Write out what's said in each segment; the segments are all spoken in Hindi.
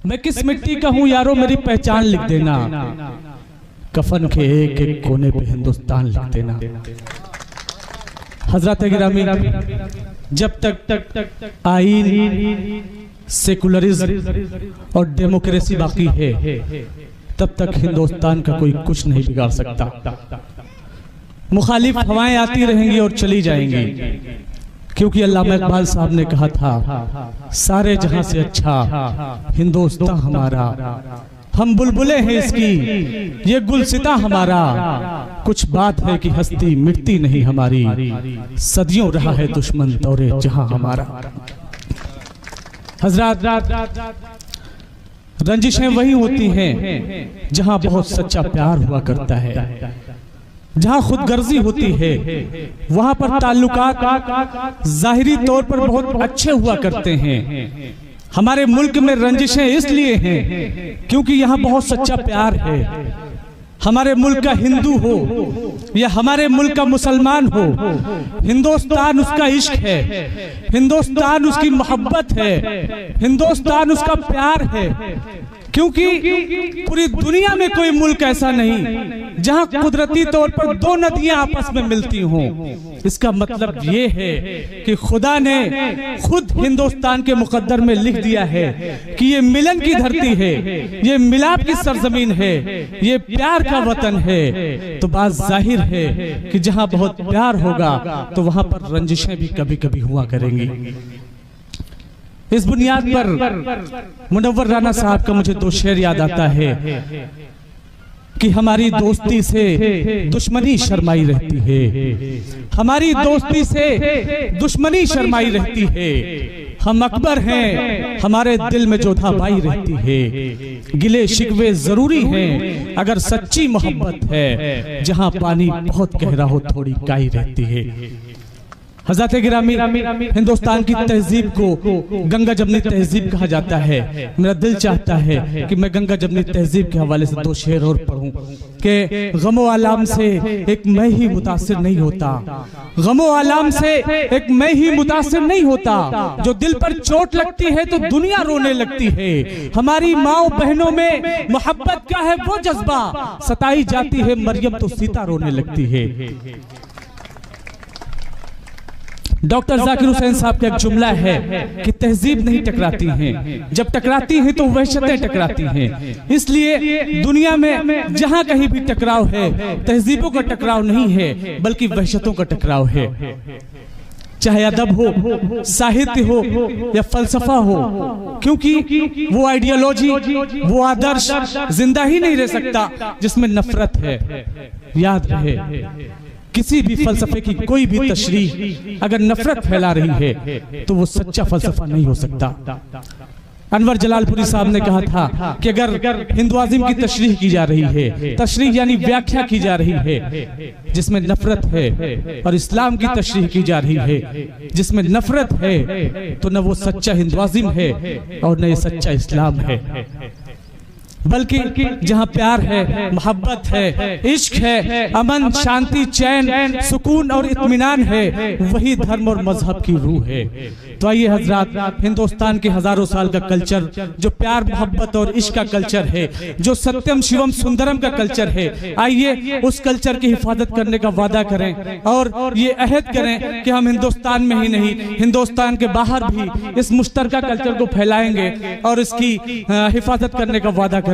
मैं किस मिट्टी का हूं यारो मेरी पहचान लिख देना, कफन के एक एक कोने पे हिंदुस्तान लिख देना। हजरत गिरामी, जब तक आईन, सेकुलरिज्म और डेमोक्रेसी बाकी है तब तक हिंदुस्तान का कोई कुछ नहीं बिगाड़ सकता। मुखालिफ हवाएं आती रहेंगी और चली जाएंगी, क्योंकि अल्लामा इकबाल साहब ने कहा था, सारे जहां से अच्छा हिंदुस्तान हमारा, हम बुलबुले हैं इसकी ये गुलसिता हमारा, कुछ बात है कि हस्ती मिटती नहीं हमारी, सदियों रहा है दुश्मन दौरे जहां हमारा। हजरत, रंजिशें वही होती हैं जहां बहुत सच्चा प्यार हुआ करता है, जहां खुदगर्जी होती है वहां पर ताल्लुकात जाहिरी तौर पर बहुत अच्छे हुआ करते हैं। हमारे मुल्क में रंजिशें इसलिए हैं क्योंकि यहाँ बहुत सच्चा प्यार है। हमारे मुल्क का हिंदू हो या हमारे मुल्क का मुसलमान हो, हिंदुस्तान उसका इश्क है, हिंदुस्तान उसकी मोहब्बत है, हिंदुस्तान उसका प्यार है। क्योंकि पूरी दुनिया में कोई मुल्क ऐसा नहीं जहां कुदरती तौर पर दो नदियां आपस में मिलती हों। इसका मतलब ये है कि खुदा ने खुद हिंदुस्तान के मुकद्दर में लिख दिया है कि ये मिलन की धरती है, ये मिलाप की सरजमीन है, ये प्यार का वतन है। तो बात जाहिर है कि जहां बहुत प्यार होगा तो वहां पर रंजिशें भी कभी कभी हुआ करेंगी। इस बुनियाद पर मुनव्वर राना साहब का मुझे दो शेर याद आता है कि हमारी दोस्ती से दुश्मनी शर्माई रहती है, हमारी दोस्ती से दुश्मनी शर्माई रहती है। हम अकबर हैं, हमारे दिल में जोधा बाई रहती है। गिले शिकवे जरूरी हैं अगर सच्ची मोहब्बत है, जहां पानी बहुत गहरा हो थोड़ी काई रहती है। हज़रत गिरामी, हिंदुस्तान की तहजीब को गंगा जमनी तहजीब कहा जाता है। मेरा दिल चाहता है कि मैं गंगा जमनी तहजीब के हवाले से दो शेर और पढ़ूं कि गमो आलाम से एक मैं ही मुतासिर नहीं होता, गमो आलाम से एक मैं ही मुतासिर नहीं होता, जो दिल पर चोट लगती है तो दुनिया रोने लगती है। हमारी माओ बहनों में मोहब्बत का है वो जज्बा, सताई जाती है मरियम तो सीता रोने लगती है। डॉक्टर जाकिर हुसैन साहब का एक जुमला है कि तहजीब नहीं टकराती हैं, जब टकराती हैं तो वहशतें टकराती हैं। इसलिए दुनिया में जहां कहीं भी टकराव है, तहजीबों का टकराव नहीं है बल्कि वहशतों का टकराव है। चाहे अदब हो, साहित्य हो या फलसफा हो, क्योंकि वो आइडियोलॉजी, वो आदर्श जिंदा ही नहीं रह सकता जिसमें नफरत है। याद रहे, किसी भी फलसफे की कोई भी तशरीह अगर नफरत फैला रही है तो वो सच्चा फलसफा नहीं हो सकता। अनवर जलालपुरी साहब ने कहा था कि अगर हिंदुआज़म की तशरीह की जा रही है, तशरीह यानी व्याख्या की जा रही है जिसमें नफरत है, और इस्लाम की तशरीह की जा रही है जिसमें नफरत है, तो न वो सच्चा हिंदुआज़म है और न ये सच्चा इस्लाम है। बल्कि जहां प्यार है, मोहब्बत है, इश्क है, अमन, शांति, चैन, सुकून और इत्मीनान है, वही धर्म और मजहब की रूह है। तो आइए हजरात, हिंदुस्तान के हजारों साल का कल्चर, जो प्यार, मोहब्बत और इश्क का कल्चर है, जो सत्यम शिवम सुंदरम का कल्चर है, आइए उस कल्चर की हिफाजत करने का वादा करें और ये अहद करें कि हम हिंदुस्तान में ही नहीं, हिंदुस्तान के बाहर भी इस मुश्तरका कल्चर को फैलाएंगे और इसकी हिफाजत करने का वादा करेंगे।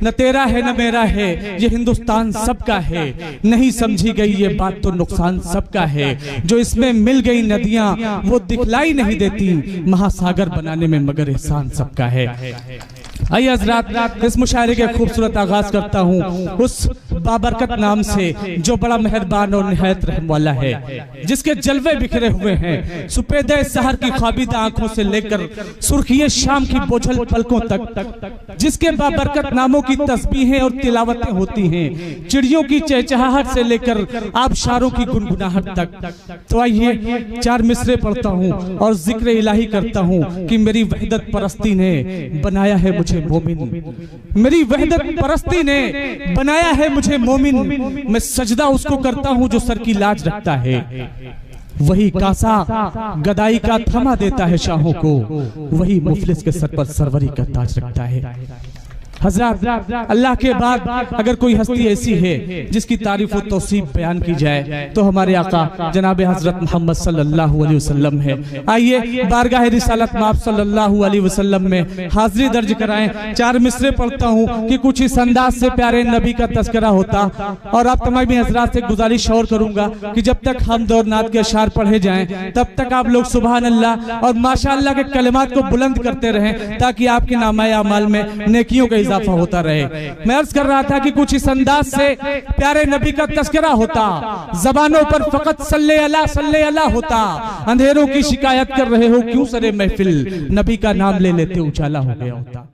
न तेरा है न मेरा है, ये हिंदुस्तान सबका है। नहीं समझी गई ये बात तो नुकसान सबका है। जो इसमें मिल गई नदियां वो दिखलाई नहीं देती, महासागर बनाने में मगर एहसान सबका है। आइए हज़रात, इस मुशायरे के खूबसूरत आगाज करता हूँ उस बाबरकत नाम से जो बड़ा मेहरबान और निहायत रहम वाला है, जिसके जलवे बिखरे हुए हैं सुपेदे सहर की ख्वाबीदा आंखों से लेकर सुर्खिये शाम की बोझल पलकों तक, जिसके बाबरकत नामों की तस्बीहें और तिलावतें होती हैं, चिड़ियों की चहचहाहट से लेकर आबशारों की गुनगुनाहट तक। तो आइए चार मिसरे पढ़ता हूँ और जिक्र इलाही करता हूँ कि मेरी वहदत परस्ती ने बनाया है मुझे मोमिन, मेरी वहदत परस्ती ने बनाया है मुझे मोमिन। मैं सजदा उसको करता हूँ जो सर की लाज रखता है। वही कासा गदाई का थमा देता है शाहों को, वही मुफलिस के सर पर सरवरी का ताज रखता है। हज़रत अल्लाह के बाद अगर कोई हस्ती ऐसी है जिसकी तारीफ और तौसीफ बयान की जाए तो हमारे आका जनाब हजरत मोहम्मद सल्लल्लाहु अलैहि वसल्लम है। आइए बारगाह रिसालत में आप सल्लल्लाहु अलैहि वसल्लम में हाजिरी दर्ज कराएं। 4 मिसरे पढ़ता हूँ कि कुछ इस अंदाज से प्यारे नबी का तस्करा होता। और आप तमामी हजरात से गुजारिश और करूंगा कि जब तक हमद और नात के अशार पढ़े जाएं तब तक आप लोग सुभान अल्लाह और माशाअल्लाह के कलिमात को बुलंद करते रहें ताकि आपके नामाए अमाल में नेकियों का इजाफा होता रहे। मैं अर्ज कर रहा था कि कुछ इस अंदाज से प्यारे नबी का तस्करा होता, जबानों पर फकत सल्ले अला होता। अंधेरों की शिकायत कर रहे हो क्यों सरे महफिल, नबी का नाम ले लेते उजाला हो गया होता।